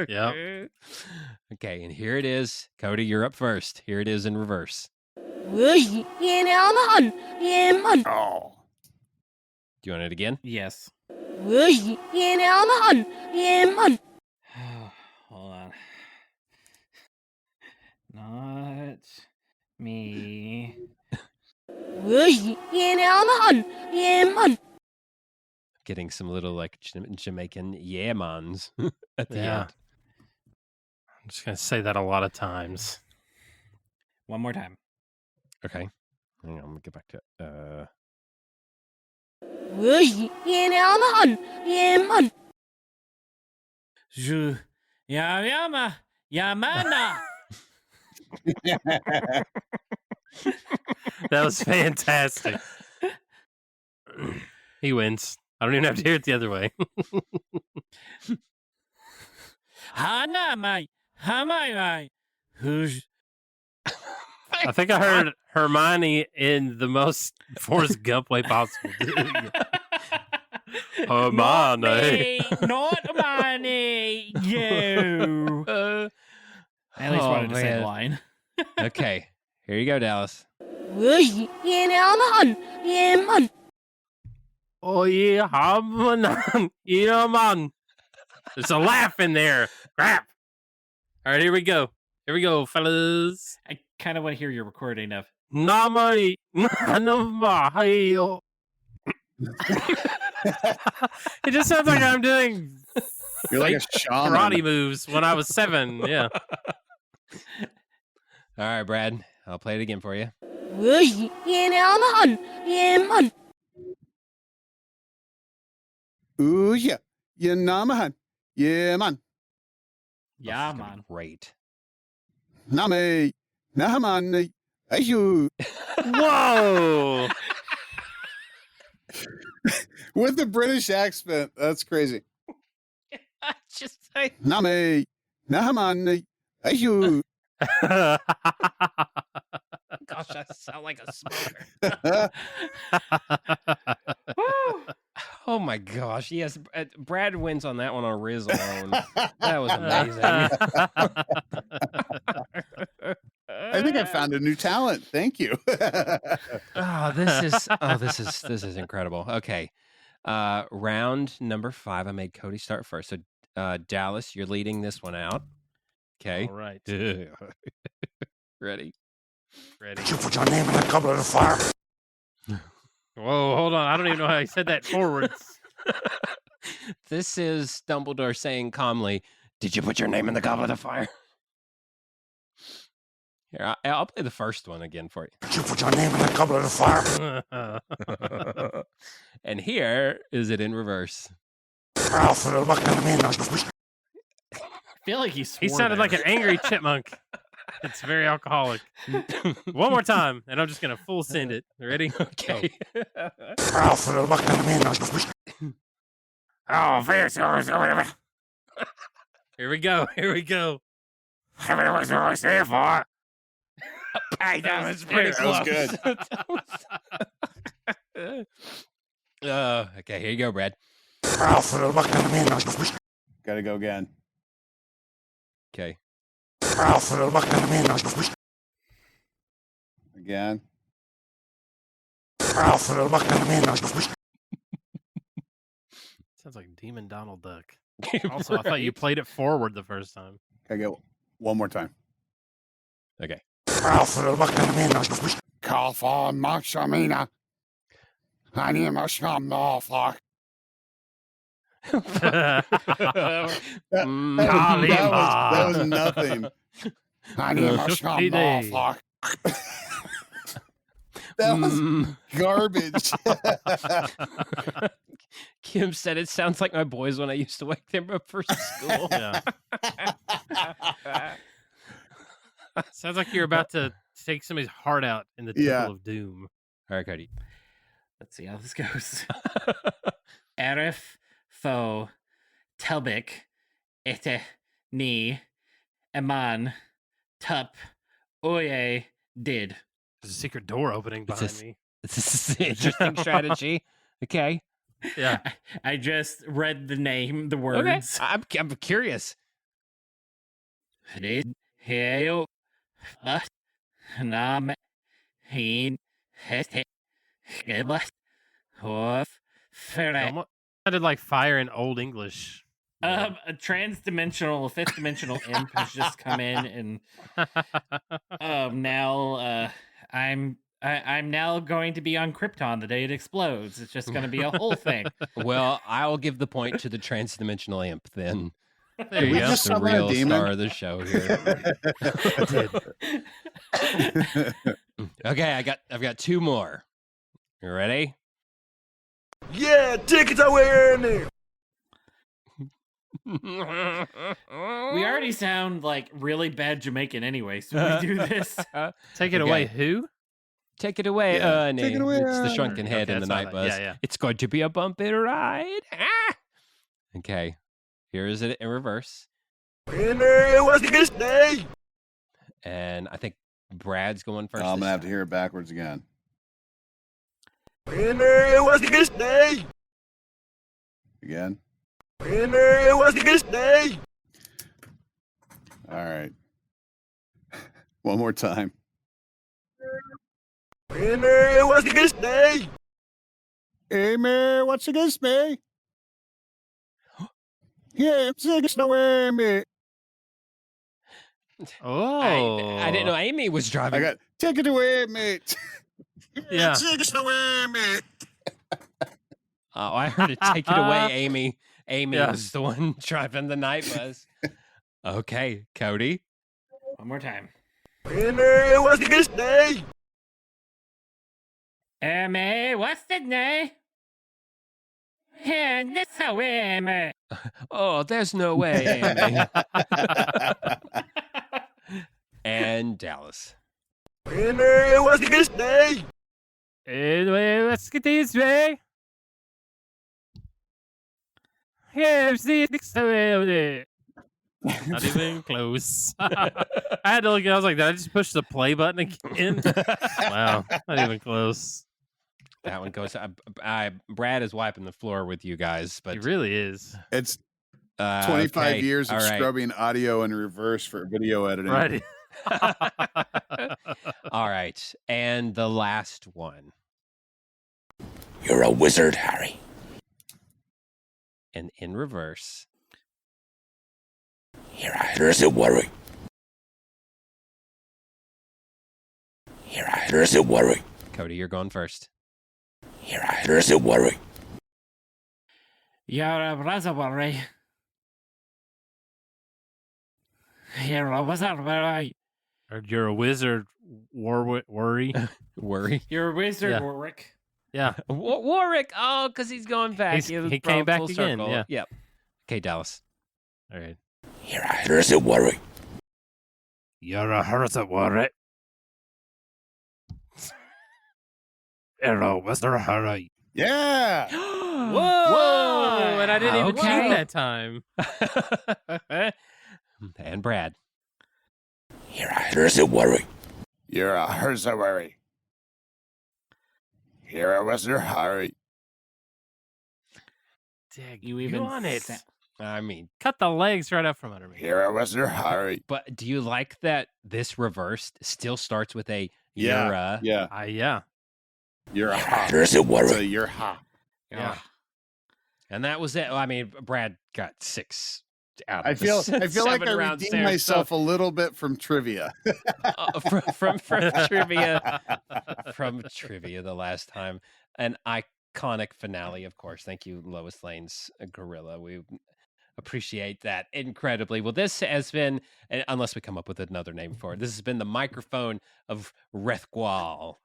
Yeah. Okay, and here it is. Cody, you're up first. Here it is in reverse. Oh. Do you want it again? Yes. Hold on. Not me. Getting some little like Jamaican yeah-mans at the Yeah. end. I'm just going to say that a lot of times. One more time. Okay. Hang on, I'm going to get back to Yamana. That was fantastic. He wins. I don't even have to hear it the other way. I think I heard Hermione in the most Forrest Gump way possible. Hermione. Not Hermione. You. I at least wanted to say the line. Okay, here you go, Dallas. Oh yeah, man. There's a laugh in there. Crap. All right, here we go. Here we go, fellas. I kind of want to hear your recording of. It just sounds like I'm doing You're like a shaman. karate moves when I was 7. Yeah. All right, Brad. I'll play it again for you. Ooh yeah, yeah, namahan, yeah man, Yeah, man. Great. name, nahaman, ayu. Whoa. With the British accent, that's crazy. Just say. Name, nahaman, ayu. Gosh, I sound like a smoker. Oh my gosh! Yes, Brad wins on that one on Riz alone. That was amazing. I think I found a new talent. Thank you. This is incredible. Okay, round number 5. I made Cody start first. So, Dallas, you're leading this one out. Okay. All right. Ready? Did you put your name in the Goblet of Fire? Whoa, hold on. I don't even know how he said that forwards. This is Dumbledore saying calmly, "Did you put your name in the Goblet of Fire?" Here, I'll play the first one again for you. Did you put your name in the Goblet of Fire? And here is it in reverse. I feel like he sounded like an angry chipmunk. It's very alcoholic. One more time, and I'm just going to full send it. Ready? Okay. Oh, here we go. Here we go. Hey, that was pretty That was close. good. Okay, here you go, Brad. Gotta go again. Okay. Again. Sounds like Demon Donald Duck. Also, I thought you played it forward the first time. I go one more time. Okay. Kalfa Maxamina. That was nothing. That was garbage. Kim said it sounds like my boys when I used to wake them up for school. Yeah. Sounds like you're about to take somebody's heart out in the Temple of Doom. All right, Cody. Let's see how this goes. Arif, Fo, Telbik, Ete, Ni, Eman, Tup, Oye, Did. There's a secret door opening behind me. It's an interesting strategy. Okay. Yeah. I just read the name, the words. Okay. I'm curious. Heo, Nam, Hin, Hete, Gebas, Hof, Ferret. I did like fire in Old English. A trans-dimensional, fifth-dimensional imp has just come in, and now I'm now going to be on Krypton the day it explodes. It's just going to be a whole thing. Well, I'll give the point to the trans-dimensional imp then. There you go. That's the real star of the show here. Okay, I've got two more. You ready? Yeah, take it away, Ernie. We already sound like really bad Jamaican anyway, so we do this. Take it away, who? Take it away, Ernie. Take it away, It's the Ernie. shrunken head in the night bus. Yeah. It's going to be a bumpy ride. Ah! Okay, here is it in reverse. And I think Brad's going first. I'm gonna have to hear it backwards again. Again. All right. One more time. Hey, man, what's against me? Yeah, it's against the way, man. Oh. I didn't know Amy was driving. I got, take it away, mate. Yeah. Take it away, mate. Oh, I heard it. Take it away, Amy. Amy was the one driving the night bus. Okay, Cody. One more time. What's against me? What's the name? Yeah, that's how Amy. Oh, there's no way, Amy. And Dallas. What's against me? Anyway, let's get this way. Yeah, see it next time. Not even close. I had to look at it. I was like, did I just push the play button again? Wow, not even close. That one goes. Brad is wiping the floor with you guys, but He really is. It's 25 okay, years of all right. scrubbing audio in reverse for video editing. Right. All right, and the last one. You're a wizard, Harry. And in reverse. There's a worry. There's a worry. Cody, you're going first. There's a worry. You're a worry. You're a wizard worry. Or you're a wizard, worry. Worry. You're a wizard, Yeah. Warwick. Yeah. Warwick. Oh, because he's going back. He came back full again. circle. Yeah. Yep. Okay, Dallas. All right. There's a worry. You're a wizard, worry. You're a wizard, worry. Yeah. Whoa! And I didn't even Okay. cheat that time. And Brad. There's a worry. You're a worry. You're a wizard, Harry. You even on it. I mean, Cut the legs right out from under me. Here I was there, Harry. but do you like that this reversed still starts with a Yeah. Yura? Yeah. You're a ha. There's a worry. So you're ha. Yeah. And that was it. I mean, Brad got 6 out of I feel like 7 I rounds redeemed there, myself so- a little bit from trivia. from trivia. From trivia the last time. An iconic finale, of course. Thank you, Lois Lane's Gorilla. We appreciate that incredibly. Well, this has been, unless we come up with another name for it, this has been the microphone of Rethgual.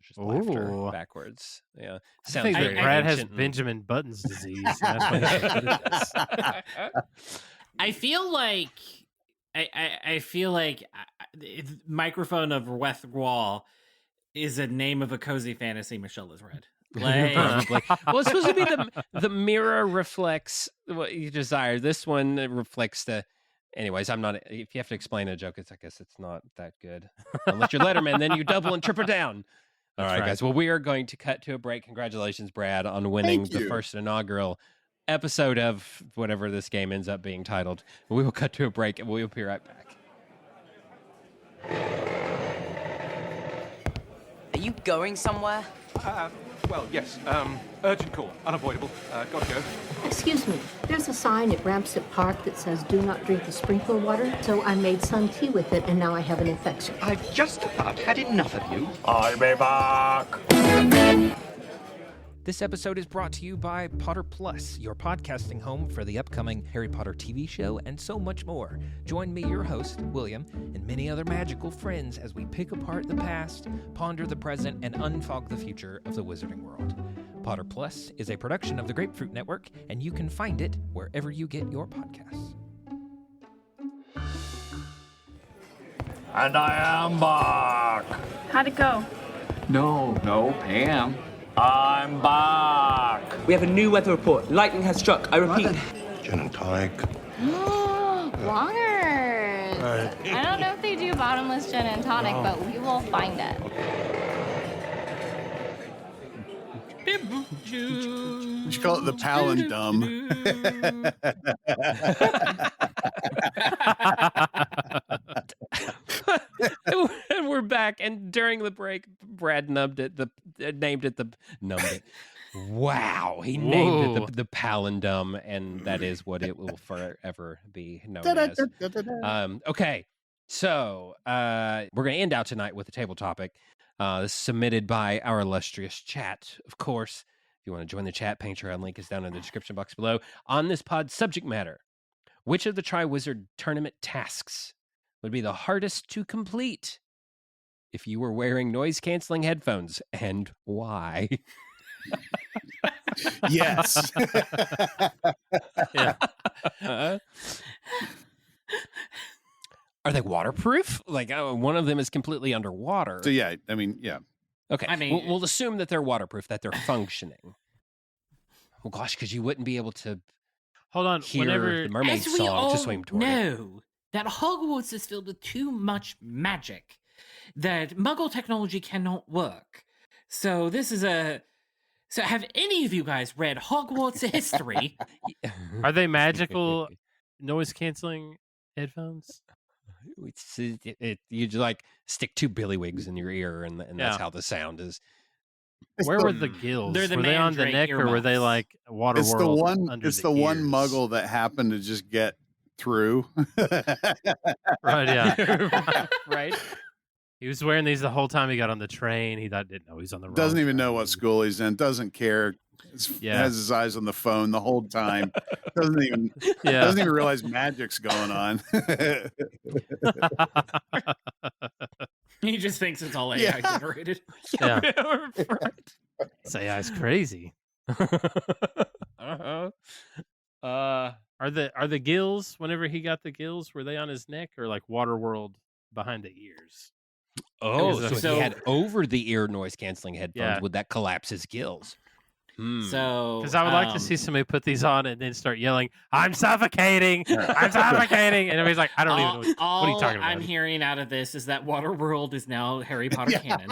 Just laughter backwards. Yeah, I think very Brad has ancient. Benjamin Button's disease. And that's why he's so good at this. I feel like I feel like microphone of Rethgual is a name of a cozy fantasy Michelle has read. Like, well, it's supposed to be the mirror reflects what you desire. This one reflects the. Anyways, I'm not. If you have to explain a joke, I guess it's not that good. Unless you're Letterman, then you double and triple down. All right, guys. Well, we are going to cut to a break. Congratulations, Brad, on winning the first inaugural episode of whatever this game ends up being titled. We will cut to a break, and we'll be right back. Are you going somewhere? Well, yes. Urgent call. Unavoidable. Gotta go. Excuse me. There's a sign at Ramsett Park that says do not drink the sprinkler water, so I made some tea with it, and now I have an infection. I've just about had enough of you. I'll be back. This episode is brought to you by Potter Plus, your podcasting home for the upcoming Harry Potter TV show and so much more. Join me, your host, William, and many other magical friends as we pick apart the past, ponder the present, and unfog the future of the wizarding world. Potter Plus is a production of the Grapefruit Network, and you can find it wherever you get your podcasts. And I am back. How'd it go? No, Pam. I'm back. We have a new weather report. Lightning has struck. I repeat. Gin and tonic. Longers. I don't know if they do bottomless gin and tonic, but we will find it. You should call it the palindum. And we're back. And during the break, Brad named it. Wow, he named it the palindum, and that is what it will forever be known as. Okay, so we're going to end out tonight with a table topic. This is submitted by our illustrious chat, of course. If you want to join the chat, Patreon link is down in the description box below. On this pod's subject matter, which of the TriWizard tournament tasks would be the hardest to complete if you were wearing noise-canceling headphones, and why? Yes. Yeah. Are they waterproof? Like one of them is completely underwater. So yeah, I mean, yeah. Okay, I mean, we'll assume that they're waterproof, that they're functioning. Oh gosh, because you wouldn't be able to hold on hear whenever the mermaid as we song all to swim toward it. know that Hogwarts is filled with too much magic that Muggle technology cannot work. So this is So have any of you guys read Hogwarts history? Are they magical noise-canceling headphones? You just like stick 2 billywigs in your ear, and that's how the sound is. Where were the gills? They're the were they on the neck, or were they like Waterworld? It's the one Muggle that happened to just get through. Right? Yeah. Right. He was wearing these the whole time he got on the train. He didn't know he was on the wrong Doesn't even train. know what school he's in. Doesn't care. Has his eyes on the phone the whole time. Doesn't even realize magic's going on. He just thinks it's all AI generated. Yeah. This AI is crazy. Uh-huh. Are the gills, whenever he got the gills, were they on his neck or like Waterworld behind the ears? Oh, so if he had over the ear noise canceling headphones, Yeah. would that collapse his gills? So because I would like to see somebody put these on and then start yelling, "I'm suffocating! I'm suffocating!" And everybody's like, "I don't even know what are you talking about?" I'm hearing out of this is that Waterworld is now Harry Potter canon.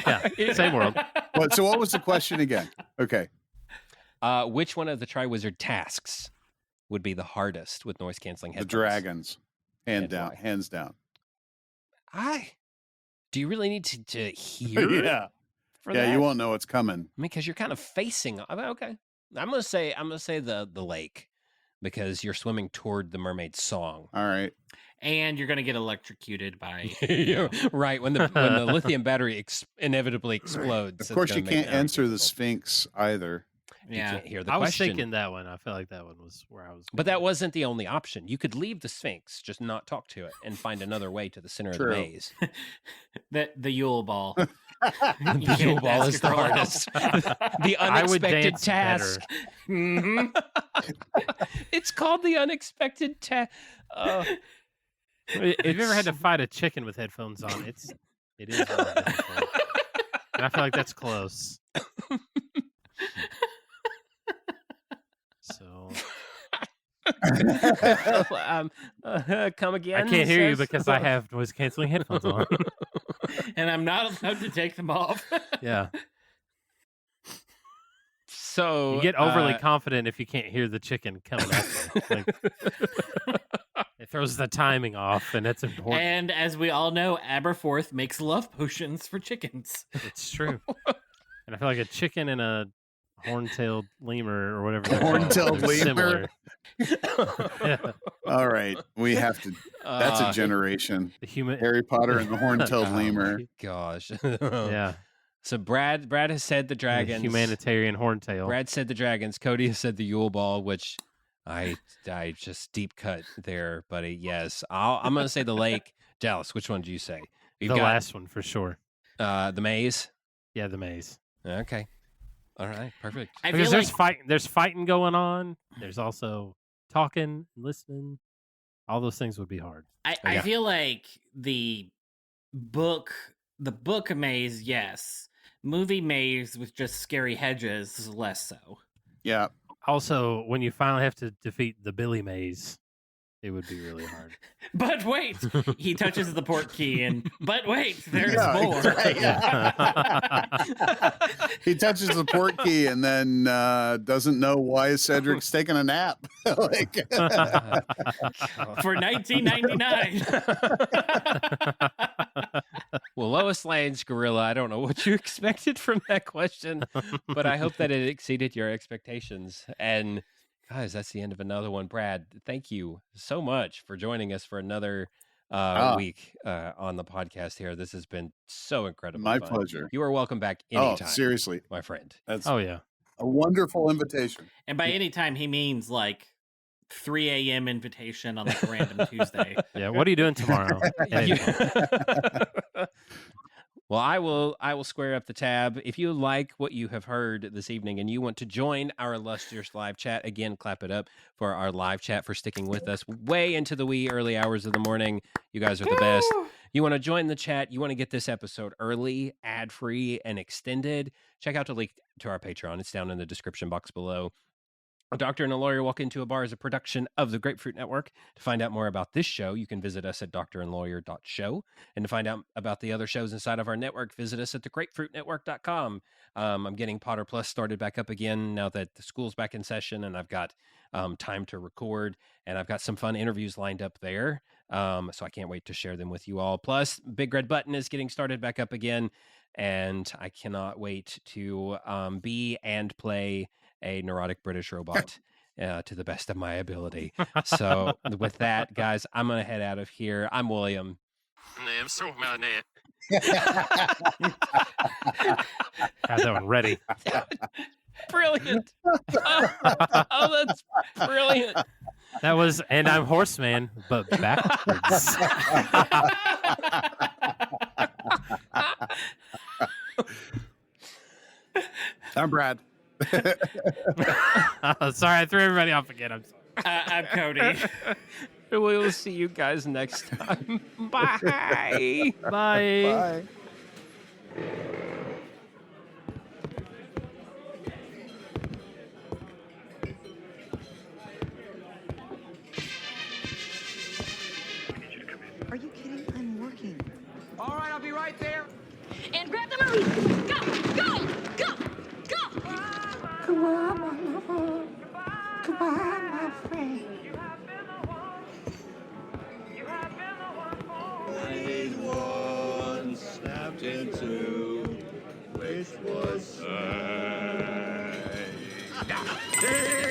Yeah, same world. So what was the question again? Okay. Which one of the TriWizard tasks would be the hardest with noise canceling headphones? The dragons, hands down. Do you really need to hear? Yeah, for yeah. that? You won't know what's coming. I mean, because you're kind of facing. Okay, I'm gonna say the lake because you're swimming toward the mermaid's song. All right. And you're gonna get electrocuted by right when the lithium battery inevitably explodes. Of course, you can't answer the Sphinx either. You can't hear the I was question. thinking that one. I feel like that one was where I was. But that wasn't the only option. You could leave the Sphinx, just not talk to it, and find another way to the center of the maze. the Yule Ball. The Yule Ball is the hardest. The unexpected task. Mm-hmm. It's called the unexpected task. Have you ever had to fight a chicken with headphones on? It is hard. And I feel like that's close. So come again. I can't hear you because I have noise canceling headphones on. And I'm not allowed to take them off. Yeah. So you get overly confident if you can't hear the chicken coming at you. Like, it throws the timing off, and that's important. And as we all know, Aberforth makes love potions for chickens. It's true. And I feel like a chicken and a horn-tailed lemur or whatever. Horn-tailed lemur. Similar. Yeah. All right, we have to. That's a generation. The human Harry Potter and the horn-tailed lemur. Gosh. Yeah. So Brad has said the dragons. The humanitarian horntail. Brad said the dragons. Cody has said the Yule Ball, which I just deep cut there, buddy. Yes, I'm gonna say the lake. Dallas, which one do you say? The last one for sure. The maze. Yeah, the maze. Okay. All right. Perfect. Because there's fighting going on. There's also talking, listening. All those things would be hard. I feel like the book maze, yes. Movie maze with just scary hedges, less so. Yeah. Also, when you finally have to defeat the Billy Maze, it would be really hard. But wait, he touches the port key, and but wait, there's more. Right, he touches the port key and then doesn't know why Cedric's taking a nap. Like, for 1999. Well, Lois Lane's gorilla, I don't know what you expected from that question, but I hope that it exceeded your expectations. And guys, that's the end of another one. Brad, thank you so much for joining us for another week on the podcast here. This has been so incredible. My pleasure. You are welcome back anytime. Oh, seriously, my friend. That's yeah, a wonderful invitation. And by any time, he means like 3 a.m. invitation on like a random Tuesday. Yeah, what are you doing tomorrow? Well, I will square up the tab. If you like what you have heard this evening and you want to join our illustrious live chat, again, clap it up for our live chat for sticking with us way into the wee early hours of the morning. You guys are the best. You want to join the chat, you want to get this episode early, ad-free, and extended, check out the link to our Patreon. It's down in the description box below. A Doctor and a Lawyer Walk Into a Bar is a production of the Grapefruit Network. To find out more about this show, you can visit us at drandlawyer.show. And to find out about the other shows inside of our network, visit us at thegrapefruitnetwork.com. I'm getting Potter Plus started back up again now that the school's back in session, and I've got time to record, and I've got some fun interviews lined up there. So I can't wait to share them with you all. Plus, Big Red Button is getting started back up again, and I cannot wait to be and play a neurotic British robot to the best of my ability. So with that, guys, I'm going to head out of here. I'm William. I'm so mad at Had that one ready. Brilliant. Oh, that's brilliant. That was, and I'm Horseman, but backwards. I'm Brad. Sorry, I threw everybody off again. I'm sorry. I'm Cody. We'll see you guys next time. Bye. Bye. Bye. Are you kidding? I'm working. All right, I'll be right there. And grab the movie. Go, go, go, go. Come on. are my friend. One snapped in two, which was say.